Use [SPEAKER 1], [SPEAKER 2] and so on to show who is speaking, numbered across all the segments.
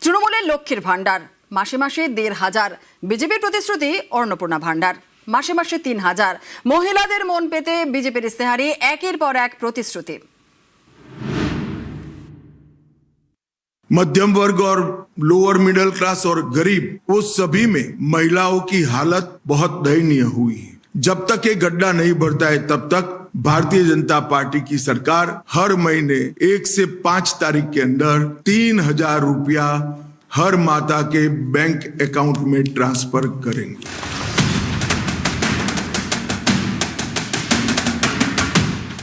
[SPEAKER 1] তৃণমূলের লক্ষ্মীর ভান্ডার মাসে মাসে ১,৫০০, বিজেপির প্রতিশ্রুতি অন্নপূর্ণা ভান্ডার মাসে মাসে ৩,০০০। মহিলাদের মন পেতে বিজেপির ইস্তেহারে একের পর এক প্রতিশ্রুতি।
[SPEAKER 2] मध्यम वर्ग और लोअर मिडिल क्लास और गरीब वो सभी में महिलाओं की हालत बहुत दयनीय हुई है। जब तक ये गड्ढा नहीं भरता है तब तक भारतीय जनता पार्टी की सरकार हर महीने 1 से 5 तारीख के अंदर 3,000 रुपया हर माता के बैंक अकाउंट में ट्रांसफर करेंगे।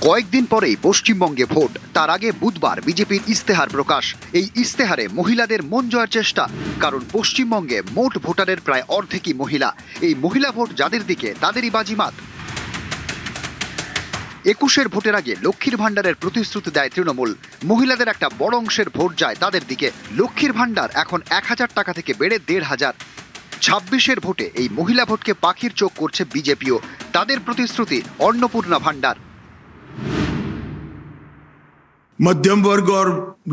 [SPEAKER 3] কয়েকদিন পরেই পশ্চিমবঙ্গে ভোট, তার আগে বুধবার বিজেপির ইস্তেহার প্রকাশ। এই ইস্তেহারে মহিলাদের মন জয়ের চেষ্টা, কারণ পশ্চিমবঙ্গে মোট ভোটারের প্রায় অর্ধেকই মহিলা। এই মহিলা ভোট যাদের দিকে তাদেরই বাজিমাত। ২১-এর ভোটের আগে লক্ষ্মীর ভান্ডারের প্রতিশ্রুতি দেয় তৃণমূল। মহিলাদের একটা বড় অংশের ভোট যায় তাদের দিকে। লক্ষ্মীর ভান্ডার এখন ১,০০০ টাকা থেকে বেড়ে ১,৫০০। ২৬-এর ভোটে এই মহিলা ভোটকে পাখির চোখ করছে বিজেপিও। তাদের প্রতিশ্রুতি অন্নপূর্ণা ভান্ডার।
[SPEAKER 2] मध्यम वर्ग और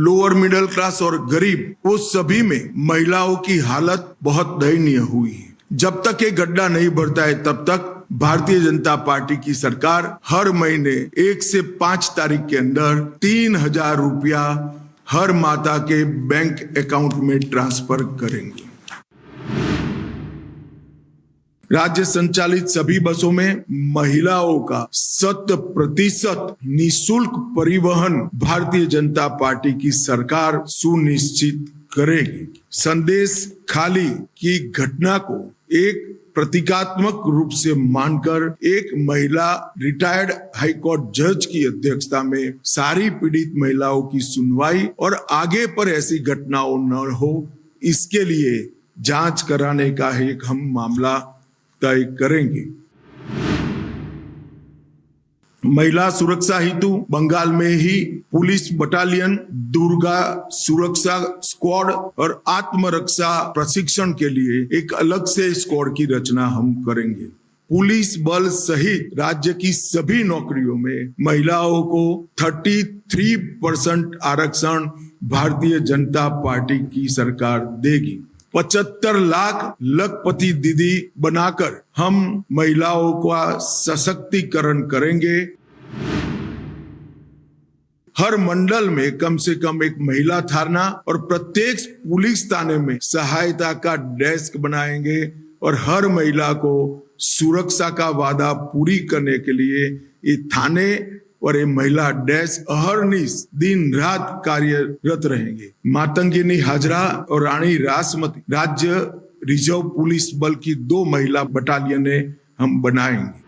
[SPEAKER 2] लोअर मिडिल क्लास और गरीब वो सभी में महिलाओं की हालत बहुत दयनीय हुई है। जब तक ये गड्ढा नहीं भरता है तब तक भारतीय जनता पार्टी की सरकार हर महीने 1 से 5 तारीख के अंदर 3,000 रुपया हर माता के बैंक अकाउंट में ट्रांसफर करेंगे। राज्य संचालित सभी बसों में महिलाओं का 100% निःशुल्क परिवहन भारतीय जनता पार्टी की सरकार सुनिश्चित करेगी। संदेश खाली की घटना को एक प्रतीकात्मक रूप से मानकर एक महिला रिटायर्ड हाईकोर्ट जज की अध्यक्षता में सारी पीड़ित महिलाओं की सुनवाई और आगे पर ऐसी घटनाओं न हो, इसके लिए जांच कराने का एक हम मामला तय करेंगे। महिला सुरक्षा हेतु बंगाल में ही पुलिस बटालियन, दुर्गा सुरक्षा स्क्वाड और आत्मरक्षा प्रशिक्षण के लिए एक अलग से स्क्वाड की रचना हम करेंगे। पुलिस बल सहित राज्य की सभी नौकरियों में महिलाओं को 33% आरक्षण भारतीय जनता पार्टी की सरकार देगी। 75 लाख लखपति दीदी बनाकर हम महिलाओं का सशक्तिकरण करेंगे। हर मंडल में कम से कम एक महिला थाना और प्रत्येक पुलिस थाने में सहायता का डेस्क बनाएंगे और हर महिला को सुरक्षा का वादा पूरी करने के लिए ये थाने और ये महिला डेस्क अहर्निश दिन रात कार्यरत रहेंगे। मातंगिनी हाजरा और रानी रासमती राज्य रिजर्व पुलिस बल की 2 महिला बटालियनें हम बनाएंगे।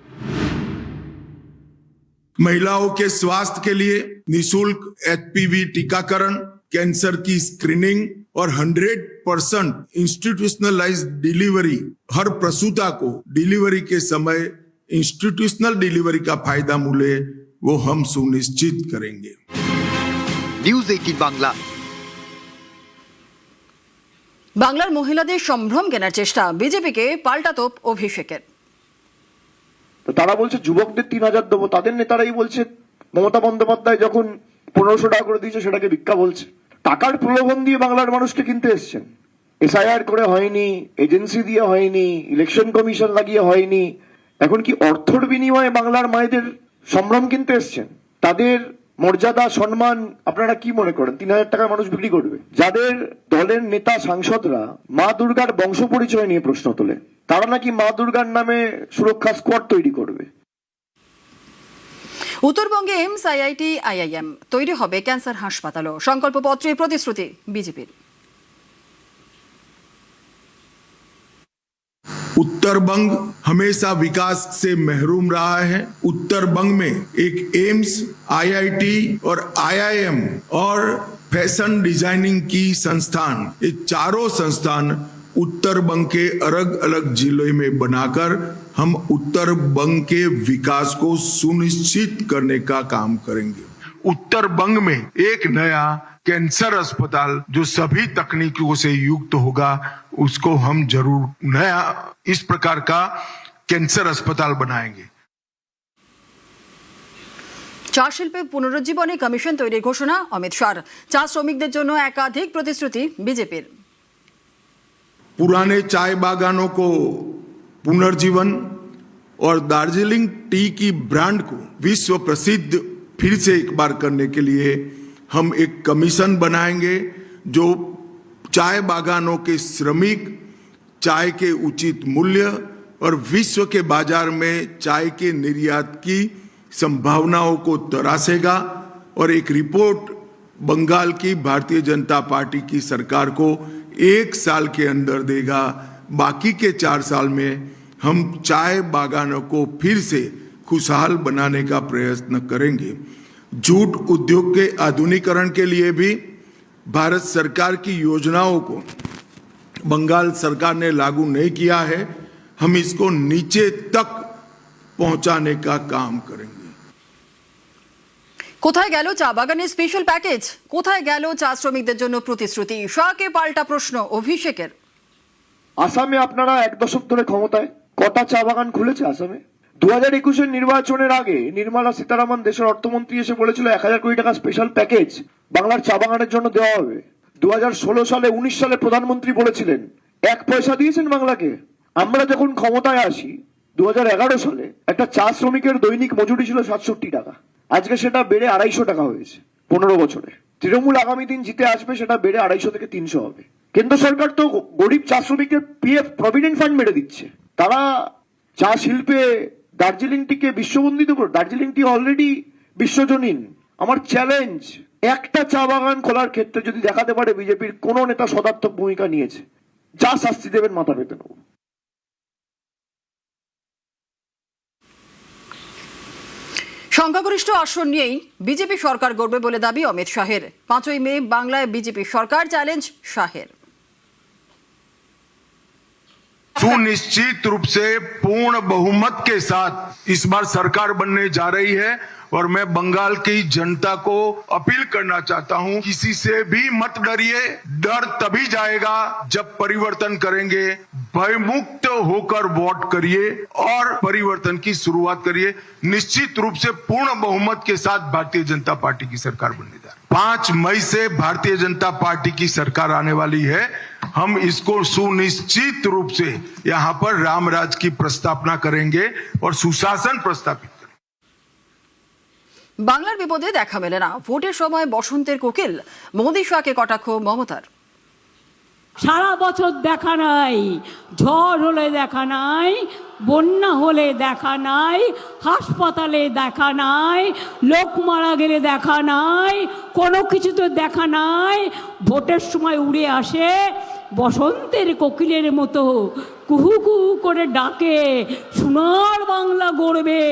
[SPEAKER 2] महिलाओं के स्वास्थ्य के लिए निःशुल्क HPV टीकाकरण, कैंसर की स्क्रीनिंग और 100% इंस्टीट्यूशनलाइज्ड डिलीवरी। हर प्रसूता को डिलीवरी के समय इंस्टीट्यूशनल डिलीवरी का फायदा मिले, वो हम सुनिश्चित करेंगे।
[SPEAKER 3] নিউজ 18 বাংলা।
[SPEAKER 1] বাংলার মহিলাদের সম্ভ্রম কেনার চেষ্টা, বিজেপিকে পাল্টা তোপ অভিষেকের।
[SPEAKER 4] তো তারা বলছে যুবকদের 3,000 দেবো, তাদের নেতারাই বলছে মমতা বন্দ্যোপাধ্যায় যখন 1,500 টাকা করে দিয়েছে সেটাকে ভিক্ষা বলছে। টাকার প্রলোভন দিয়ে বাংলার মানুষকে কিনতে এসছেন। SIR করে হয়নি, এজেন্সি দিয়ে হয়নি, ইলেকশন কমিশন লাগিয়ে হয়নি। এখন কি অর্থের বিনিময়ে বাংলার মায়েদের সম্ভ্রম কিনতে এসছেন? তাদের মর্যাদা সম্মান আপনারা কি মনে করেন 3,000 টাকার মানুষ বিক্রি করবে? যাদের দলের নেতা সাংসদরা মা দুর্গার বংশ পরিচয় নিয়ে প্রশ্ন তোলে, তারা নাকি মা দুর্গার নামে সুরক্ষা স্কোয়াড তৈরি করবে।
[SPEAKER 1] উত্তরবঙ্গে এইমস, IIT, IIM তৈরি হবে ক্যান্সার হাসপাতালও, সংকল্পপত্রে প্রতিশ্রুতি বিজেপির।
[SPEAKER 2] उत्तर बंग हमेशा विकास से महरूम रहा है। उत्तर बंग में एक एम्स, IIT और IIM और फैशन डिजाइनिंग की संस्थान, ये चारों संस्थान उत्तर बंग के अलग अलग जिलों में बनाकर हम उत्तर बंग के विकास को सुनिश्चित करने का काम करेंगे। उत्तर बंग में एक नया कैंसर अस्पताल जो सभी तकनीकों से युक्त होगा, उसको हम जरूर नया इस प्रकार का कैंसर अस्पताल बनाएंगे।
[SPEAKER 1] চা শিল্পে পুনরুজ্জীবনে কমিশন তৈরির ঘোষণা অমিত শাহর। চা শ্রমিকদের জন্য একাধিক প্রতিশ্রুতি বিজেপির।
[SPEAKER 2] पुराने चाय बागानों को पुनर्जीवन और दार्जिलिंग टी की ब्रांड को विश्व प्रसिद्ध फिर से एक बार करने के लिए हम एक कमीशन बनाएंगे जो चाय बागानों के श्रमिक, चाय के उचित मूल्य और विश्व के बाजार में चाय के निर्यात की संभावनाओं को तरासेगा और एक रिपोर्ट बंगाल की भारतीय जनता पार्टी की सरकार को 1 साल के अंदर देगा। बाकी के 4 साल में हम चाय बागानों को फिर से खुशहाल बनाने का प्रयत्न करेंगे। जूट उद्योग के आधुनिकीकरण के लिए भी भारत सरकार की योजनाओं को बंगाल सरकार ने लागू नहीं किया है। हम इसको नीचे तक पहुंचाने का काम करेंगे।
[SPEAKER 1] কোথায় গেল চা বাগানের স্পেশাল প্যাকেজ? কোথায় গেল চা শ্রমিকদের জন্য প্রতিশ্রুতি? শাহকে পাল্টা প্রশ্ন অভিষেকের।
[SPEAKER 4] আসামে আপনারা 1 দশক ধরে ক্ষমতায়, কটা চা বাগান খুলেছে আসামে? 2021-এর নির্বাচনের আগে নির্মলা সীতারামন দেশের অর্থমন্ত্রী এসে বলেছিল 1000 কোটি টাকা স্পেশাল প্যাকেজ বাংলার চা বাগানের জন্য দেওয়া হবে। 2016 সালে 19 সালে প্রধানমন্ত্রী বলেছিলেন 1 পয়সা দিয়েছেন বাংলাকে। আমরা যখন ক্ষমতায় আসি 2011 সালে একটা চা শ্রমিকের দৈনিক মজুরি ছিল 67 টাকা, আজকে সেটা বেড়ে 250 টাকা হয়েছে 15 বছরে। তৃণমূল আগামী দিন জিতে আসবে, সেটা বেড়ে 250 থেকে 300 হবে। কেন্দ্র সরকার তো গরিব চা শ্রমিকের পিএফ প্রভিডেন্ট ফান্ড মেরে দিচ্ছে। তারা চা শিল্পে দার্জিলিং টিকে বিশ্ববন্দিত করে, দার্জিলিং টি অলরেডি বিশ্বজনীন। আমার চ্যালেঞ্জ, একটা চা বাগান খোলার ক্ষেত্রে যদি দেখাতে পারে বিজেপির কোন নেতা সদার্থক ভূমিকা নিয়েছে, যা শাস্তি দেবেন মাথা পেতে নেব।
[SPEAKER 1] সংখ্যাগরিষ্ঠ আসন নিয়েই বিজেপি সরকার গড়বে বলে দাবি অমিত শাহের। 5ই মে বাংলায় বিজেপি সরকার, চ্যালেঞ্জ শাহের।
[SPEAKER 2] सुनिश्चित रूप से पूर्ण बहुमत के साथ इस बार सरकार बनने जा रही है और मैं बंगाल की जनता को अपील करना चाहता हूं, किसी से भी मत डरिए। डर तभी जाएगा जब परिवर्तन करेंगे। भयमुक्त होकर वोट करिए और परिवर्तन की शुरुआत करिए। निश्चित रूप से पूर्ण बहुमत के साथ भारतीय जनता पार्टी की सरकार बनने जा रही है। 5 मई से भारतीय जनता पार्टी की सरकार आने वाली है। हम इसको सुनिश्चित रूप से यहाँ पर रामराज की प्रस्तावना करेंगे और सुशासन प्रस्तापित करेंगे।
[SPEAKER 1] বাংলার বিপদে দেখা মেলে না, ভোটের সময় বসন্তের কোকিল। মোদি শাহকে কটাক্ষ মমতার।
[SPEAKER 5] সারা বছর দেখা নাই, ঝড় হলে দেখা নাই, বন্যা হলে দেখা নাই, হাসপাতালে দেখা নাই, লোক মারা গেলে দেখা নাই, কোনো কিছুতে দেখা নাই। ভোটের সময় উড়ে আসে বসন্তের কোকিলের মতো, কুহু কুহু করে ডাকে, সোনার বাংলা গড়বে।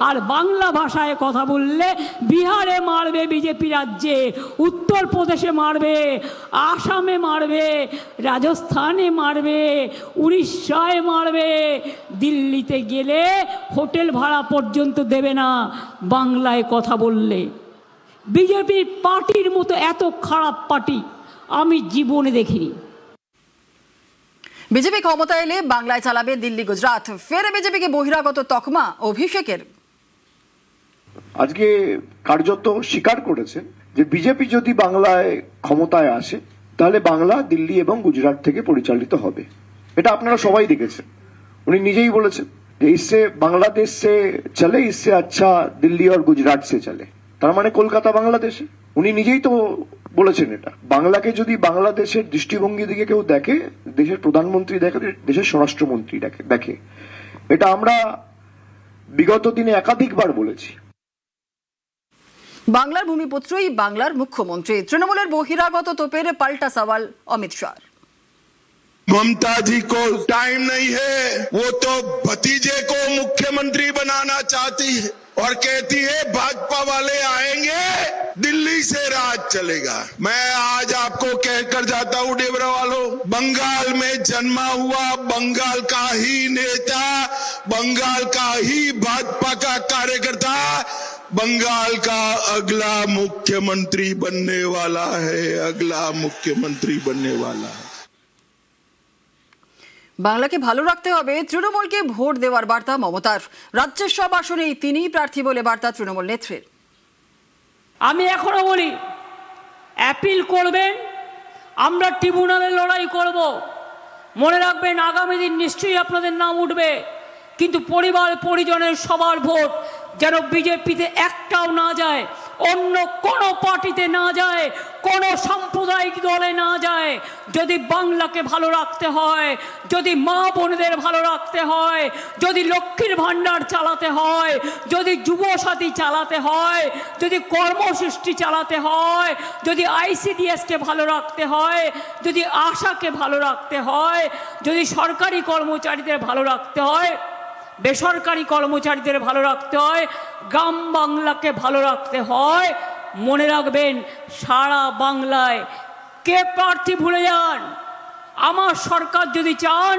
[SPEAKER 5] আর বাংলা ভাষায় কথা বললে বিহারে মারবে বিজেপি রাজ্যে, উত্তরপ্রদেশে মারবে, আসামে মারবে, রাজস্থানে মারবে, উড়িষ্যায় মারবে। দিল্লিতে গেলে হোটেল ভাড়া পর্যন্ত দেবে না বাংলায় কথা বললে। বিজেপির পার্টির মতো এত খারাপ পার্টি আমি জীবনে দেখিনি।
[SPEAKER 1] বিজেপি ক্ষমতা এলে বাংলায় চালাবে দিল্লি গুজরাট, ফের বিজেপিকে বহিরাগত তকমা অভিষেকের।
[SPEAKER 4] আজকে কার্যত স্বীকার করেছে যে বিজেপি যদি বাংলায় ক্ষমতায় আসে তাহলে বাংলা দিল্লি এবং গুজরাট থেকে পরিচালিত হবে। এটা আপনারা সবাই দেখেছেন। উনি নিজেই বলেছেন যে ইসসে বাংলাদেশ সে চলে, ইসসে আচ্ছা দিল্লি আর গুজরাট সে চলে। তার মানে কলকাতা বাংলাদেশে। উনি নিজেই তো বলেছেন এটা। বাংলাকে যদি বাংলাদেশের দৃষ্টিভঙ্গি দিকে কেউ দেখে, দেশের প্রধানমন্ত্রী দেখে, দেশের স্বরাষ্ট্রমন্ত্রী দেখে। এটা আমরা বিগত দিনে একাধিকবার বলেছি।
[SPEAKER 1] বাংলার ভূমিপুত্রই বাংলার মুখ্যমন্ত্রী। তৃণমূলের বহিরাগত তোপের পাল্টা সওয়াল অমিত শাহ।
[SPEAKER 2] ममता जी को टाइम नहीं है, वो तो भतीजे को मुख्यमंत्री बनाना चाहती है और कहती है भाजपा वाले आएंगे दिल्ली से राज चलेगा। मैं आज आपको कहकर जाता हूं डेबरा वालों, बंगाल में जन्मा हुआ बंगाल का ही नेता, बंगाल का ही भाजपा का कार्यकर्ता बंगाल का अगला मुख्यमंत्री बनने वाला है, अगला मुख्यमंत्री बनने वाला है।
[SPEAKER 1] বাংলাকে ভালো রাখতে হবে, তৃণমূলকে ভোট দেওয়ার বার্তা মমতার। রাজ্যের সব আসনেই তিনিই প্রার্থী বলে বার্তা তৃণমূল নেত্রীর।
[SPEAKER 5] আমি এখনো বলি, অ্যাপিল করবেন, আমরা ট্রিব্যুনালে লড়াই করব। মনে রাখবেন আগামী দিন নিশ্চয়ই আপনাদের নাম উঠবে, কিন্তু পরিবার পরিজনের সবার ভোট যেন বিজেপিতে একটাও না যায়, অন্য কোনো পার্টিতে না যায়, কোনো সাম্প্রদায়িক দলে না যায়। যদি বাংলাকে ভালো রাখতে হয়, যদি মা বোনদের ভালো রাখতে হয়, যদি লক্ষ্মীর ভাণ্ডার চালাতে হয়, যদি যুবসাথী চালাতে হয়, যদি কর্মসৃষ্টি চালাতে হয়, যদি আইসিডিএসকে ভালো রাখতে হয়, যদি আশাকে ভালো রাখতে হয়, যদি সরকারি কর্মচারীদের ভালো রাখতে হয়, বেসরকারি কর্মচারীদের ভালো রাখতে হয়, গ্রাম বাংলাকে ভালো রাখতে হয়, মনে রাখবেন সারা বাংলায় কে প্রার্থী ভুলে যান। আমার সরকার যদি চান,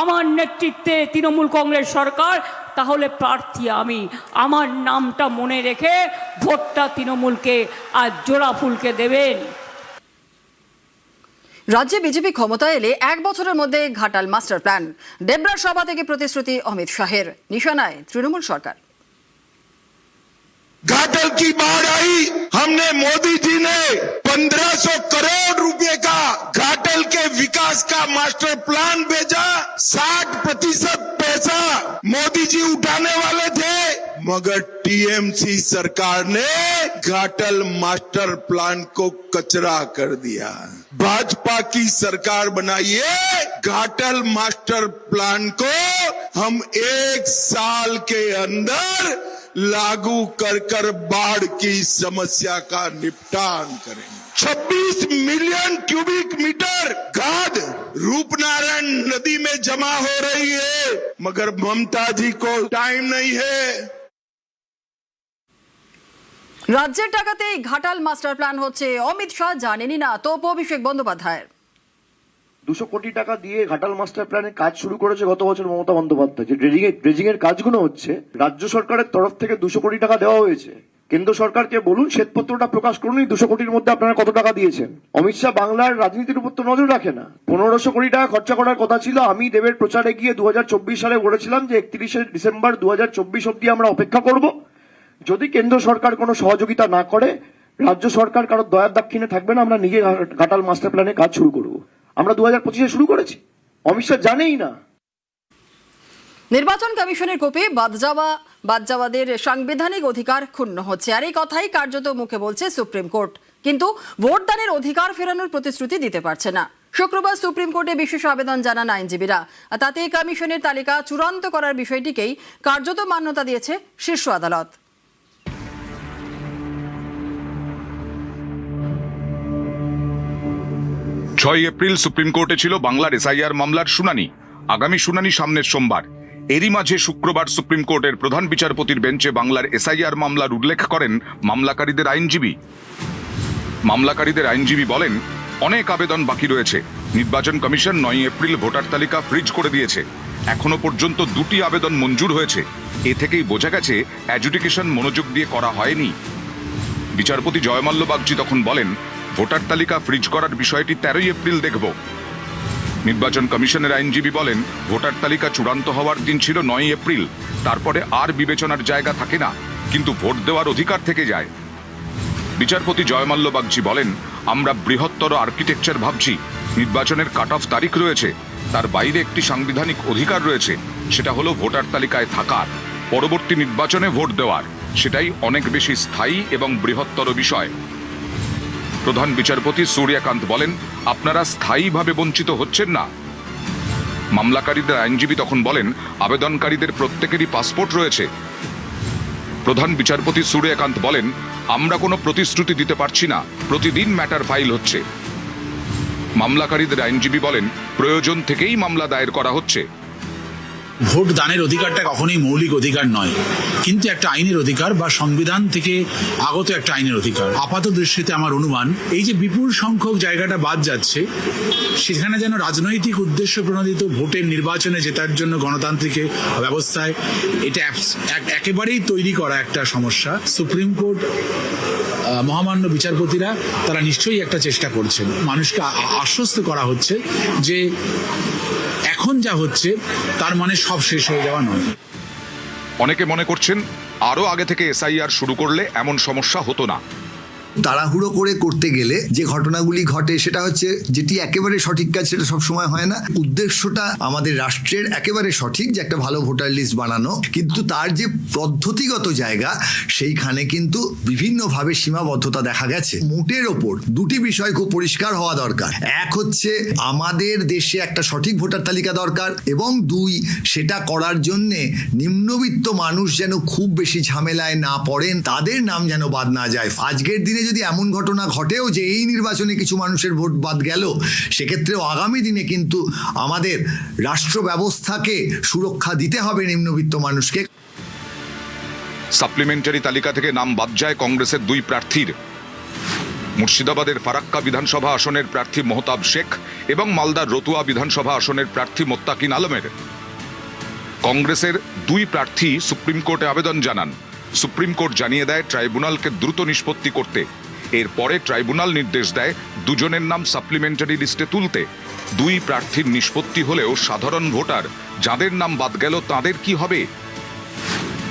[SPEAKER 5] আমার নেতৃত্বে তৃণমূল কংগ্রেস সরকার, তাহলে প্রার্থী আমি। আমার নামটা মনে রেখে ভোটটা তৃণমূলকে আর জোড়া ফুলকে দেবেন।
[SPEAKER 1] রাজ্যে বিজেপি ক্ষমতায় এলে 1 বছরের মধ্যে ঘাটাল মাস্টার প্ল্যান। ডেবরার সভা থেকে প্রতিশ্রুতি অমিত শাহের, নিশানায় তৃণমূল সরকার।
[SPEAKER 2] घाटल की बाढ़ आई, हमने मोदी जी ने 1500 करोड़ रुपए का घाटल के विकास का मास्टर प्लान भेजा। 60% पैसा मोदी जी उठाने वाले थे, मगर टीएमसी सरकार ने घाटल मास्टर प्लान को कचरा कर दिया। भाजपा की सरकार बनाइए, घाटल मास्टर प्लान को हम 1 साल के अंदर लागू कर बाढ़ की समस्या का निपटान करेंगे। 26 मिलियन क्यूबिक मीटर खाद रूपनारायण नदी में जमा हो रही है, मगर ममता जी को टाइम नहीं है।
[SPEAKER 1] রাজ্যের টাকাতেই ঘাটাল মাস্টার প্ল্যান হচ্ছে, অমিত শাহ জানেনই না তো অভিষেক বন্দ্যোপাধ্যায়।
[SPEAKER 4] 200 কোটি টাকা দিয়ে ঘাটাল মাস্টার প্ল্যানের কাজ শুরু করেছে গত বছর মমতা বন্দ্যোপাধ্যায়। যে ড্রেজিং এর কাজগুলো হচ্ছে, রাজ্য সরকারের তরফ থেকে 200 কোটি টাকা দেওয়া হয়েছে। কেন্দ্র সরকারকে বলুন শ্বেতপত্রটা প্রকাশ করুন, 200 কোটির মধ্যে আপনারা কত টাকা দিয়েছেন। অমিত শাহ বাংলার রাজনীতির উপর তো নজর রাখে না। 1500 কোটি টাকা খরচা করার কথা ছিল। আমি দেবের প্রচারে গিয়ে 2024 সালে বলেছিলাম যে 31শে ডিসেম্বর 2024 অব্দি আমরা অপেক্ষা করব। যদি কেন্দ্র সরকার কোনো সহযোগিতা না করে, রাজ্য সরকার কারো দয়ার দাক্ষিণে থাকবে না, আমরা নিজে ঘাটাল মাস্টার প্ল্যানে কাজ শুরু করব। আমরা 2025-এ শুরু করেছি, অমিত শাহ জানেই না।
[SPEAKER 1] নির্বাচন কমিশনের কোপে বাদ যাওয়াদের সাংবিধানিক অধিকার ক্ষুণ্ণ হচ্ছে, আর এই কথাই কার্যত মুখে বলছে সুপ্রিম কোর্ট। কিন্তু ভোটদানের অধিকার ফেরানোর প্রতিশ্রুতি দিতে পারছে না। শুক্রবার সুপ্রিম কোর্টে বিশেষ আবেদন জানান আইনজীবীরা। তাতে কমিশনের তালিকা চূড়ান্ত করার বিষয়টিকেই কার্যত মান্যতা দিয়েছে শীর্ষ আদালত।
[SPEAKER 6] 6 এপ্রিল সুপ্রিম কোর্টে ছিল বাংলার এসআইআর মামলার শুনানি। আগামী শুনানি সামনের সোমবার। এরই মাঝে শুক্রবার সুপ্রিম কোর্টের প্রধান বিচারপতির বেঞ্চে বাংলার এসআইআর মামলার উল্লেখ করেন মামলাকারীদের আইনজীবী বলেন, অনেক আবেদন বাকি রয়েছে। নির্বাচন কমিশন 9 এপ্রিল ভোটার তালিকা ফ্রিজ করে দিয়েছে। এখনো পর্যন্ত 2টি আবেদন মঞ্জুর হয়েছে। এ থেকেই বোঝা গেছে অ্যাডজুডিকেশন মনোযোগ দিয়ে করা হয়নি। বিচারপতি জয়মাল্য বাগচি তখন বলেন, ভোটার তালিকা ফ্রিজ করার বিষয়টি 13 এপ্রিল দেখব। নির্বাচন কমিশনের আইনজীবী বলেন, ভোটার তালিকা চূড়ান্ত হওয়ার দিন ছিল 9 এপ্রিল। তারপরে আর বিবেচনার জায়গা থাকে না, কিন্তু ভোট দেওয়ার অধিকার থেকে যায়। বিচারপতি জয়মাল্য বাগচি বলেন, আমরা বৃহত্তর আর্কিটেকচার ভাবছি। নির্বাচনের কাট অফ তারিখ রয়েছে, তার বাইরে একটি সাংবিধানিক অধিকার রয়েছে, সেটা হলো ভোটার তালিকায় থাকার, পরবর্তী নির্বাচনে ভোট দেওয়ার। সেটাই অনেক বেশি স্থায়ী এবং বৃহত্তর বিষয়। প্রধান বিচারপতি সূর্যকান্ত বলেন, আপনারা স্থায়ীভাবে বঞ্চিত হচ্ছেন না। মামলাকারীদের আইনজীবী তখন বলেন, আবেদনকারীদের প্রত্যেকেরই পাসপোর্ট রয়েছে। প্রধান বিচারপতি সূর্যকান্ত বলেন, আমরা কোনো প্রতিশ্রুতি দিতে পারছি না, প্রতিদিন ম্যাটার ফাইল হচ্ছে। মামলাকারীদের আইনজীবী বলেন, প্রয়োজন থেকেই মামলা দায়ের করা হচ্ছে।
[SPEAKER 7] ভোট দানের অধিকারটা কখনোই মৌলিক অধিকার নয়, কিন্তু একটা আইনের অধিকার বা সংবিধান থেকে আগত একটা আইনের অধিকার। আপাত দৃষ্টিতে আমার অনুমান, এই যে বিপুল সংখ্যক জায়গাটা বাদ যাচ্ছে, সেখানে যেন রাজনৈতিক উদ্দেশ্য প্রণোদিত ভোটের নির্বাচনে জেতার জন্য গণতান্ত্রিক ব্যবস্থায় এটা একেবারেই তৈরি করা একটা সমস্যা। সুপ্রিম কোর্ট মহামান্য বিচারপতিরা তারা নিশ্চয়ই একটা চেষ্টা করছেন। মানুষকে আশ্বস্ত করা হচ্ছে যে এখন যা হচ্ছে তার মানে সব শেষ হয়ে যাওয়া নয়।
[SPEAKER 6] অনেকে মনে করছেন, আরো আগে থেকে এসআইআর শুরু করলে এমন সমস্যা হতো না।
[SPEAKER 8] তাড়াহুড়ো করে করতে গেলে যে ঘটনাগুলি ঘটে সেটা হচ্ছে যেটি একেবারে সঠিক কাজ সেটা সবসময় হয় না। উদ্দেশ্যটা আমাদের রাষ্ট্রের একেবারে সঠিক যে একটা ভালো ভোটার লিস্ট বানানো, কিন্তু তার যে পদ্ধতিগত জায়গা সেইখানে কিন্তু বিভিন্নভাবে সীমাবদ্ধতা দেখা গেছে। মোটের ওপর দুটি বিষয় খুব পরিষ্কার হওয়া দরকার। এক হচ্ছে আমাদের দেশে একটা সঠিক ভোটার তালিকা দরকার, এবং দুই, সেটা করার জন্যে নিম্নবিত্ত মানুষ যেন খুব বেশি ঝামেলায় না পড়েন, তাদের নাম যেন বাদ না যায়। আজকের দিনে যদি এমন ঘটনা ঘটেও যে এই নির্বাচনে কিছু মানুষের ভোট বাদ গেল, সেক্ষেত্রেও আগামী দিনে কিন্তু আমাদের রাষ্ট্র ব্যবস্থাকে সুরক্ষা দিতে হবে নিম্নবিত্ত মানুষকে।
[SPEAKER 6] সাপ্লিমেন্টারি তালিকা থেকে নাম বাদ যায় কংগ্রেসের 2 প্রার্থীর। মুর্শিদাবাদের ফারাক্কা বিধানসভা আসনের প্রার্থী মোহতাব শেখ এবং মালদার রতুয়া বিধানসভা আসনের প্রার্থী মোত্তাকিন আলমের। কংগ্রেসের 2 প্রার্থী সুপ্রিম কোর্টে আবেদন জানান। সুপ্রিম কোর্ট জানিয়ে দেয় ট্রাইব্যুনালকে দ্রুত নিষ্পত্তি করতে। এরপরে ট্রাইব্যুনাল নির্দেশ দেয় দুজনের নাম সাপ্লিমেন্টারি লিস্টে তুলতে। 2 প্রার্থীর নিষ্পত্তি হলেও সাধারণ ভোটার যাদের নাম বাদ গেল তাদের কি হবে?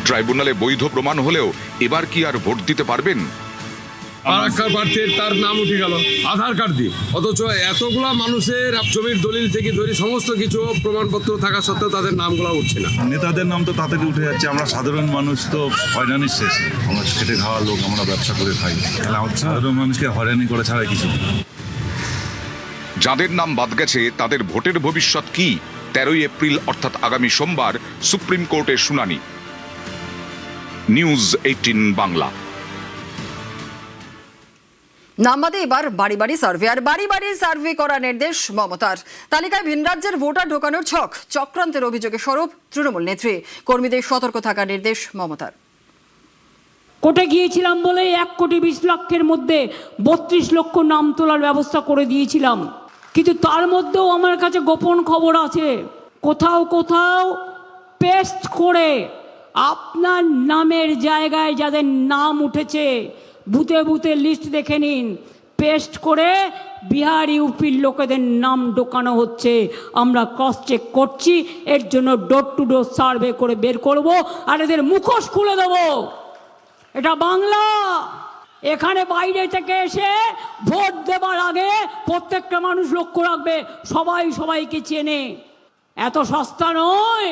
[SPEAKER 6] ট্রাইব্যুনালে বৈধ প্রমাণ হলেও এবার কি আর ভোট দিতে পারবেন?
[SPEAKER 9] ফারাক্কার প্রার্থীর তার নাম উঠে গেল আধার কার্ড দিয়ে, অথচ এতগুলা মানুষের জমির দলিল থেকে ধরে সমস্ত কিছু প্রমাণপত্র থাকা সত্ত্বেও তাদের নামগুলো উঠছে না।
[SPEAKER 10] নেতাদের নাম তো তাড়াতাড়ি উঠে যাচ্ছে, আমরা সাধারণ মানুষ তো হয়রানির শেষে। আমরা খেটে খাওয়া লোক, আমরা ব্যবসা করে খাই, তাহলে আমাদের সাধারণ মানুষকে হয়রানি করে ছাড়া কিছু।
[SPEAKER 6] যাদের নাম বাদ গেছে তাদের ভোটের ভবিষ্যৎ কি? 13 এপ্রিল অর্থাৎ আগামী সোমবার সুপ্রিম কোর্টের শুনানি। নিউজ 18 বাংলা।
[SPEAKER 1] নাম বাদে এবার বাড়ি বাড়ি সার্ভে, আর বাড়ি বাড়ি সার্ভে করার নির্দেশ মমতার। তালিকায় ভিন রাজ্যের ভোটার ঢোকানোর চক্রান্তের অভিযোগে স্বরূপ তৃণমূল নেত্রী। কর্মীদের সতর্ক থাকার নির্দেশ মমতার।
[SPEAKER 5] কোর্টে গিয়েছিলাম বলে 1,20,00,000-এর মধ্যে 32 লক্ষ নাম তোলার ব্যবস্থা করে দিয়েছিলাম, কিন্তু তার মধ্যেও আমার কাছে গোপন খবর আছে। কোথাও কোথাও পেস্ট করে আপনার নামের জায়গায় যাদের নাম উঠেছে বুথে বুথে লিস্ট দেখে নিন, পেস্ট করে বিহার ইউপির লোকেদের নাম ঢোকানো হচ্ছে। আমরা ক্রস চেক করছি, এর জন্য ডোর টু ডোর সার্ভে করে বের করব, আর এদের মুখোশ খুলে দেব। এটা বাংলা। এখানে বাইরে থেকে এসে ভোট দেবার আগে প্রত্যেকটা মানুষ লক্ষ্য রাখবে সবাই সবাইকে চেনে, এত সস্তা নয়।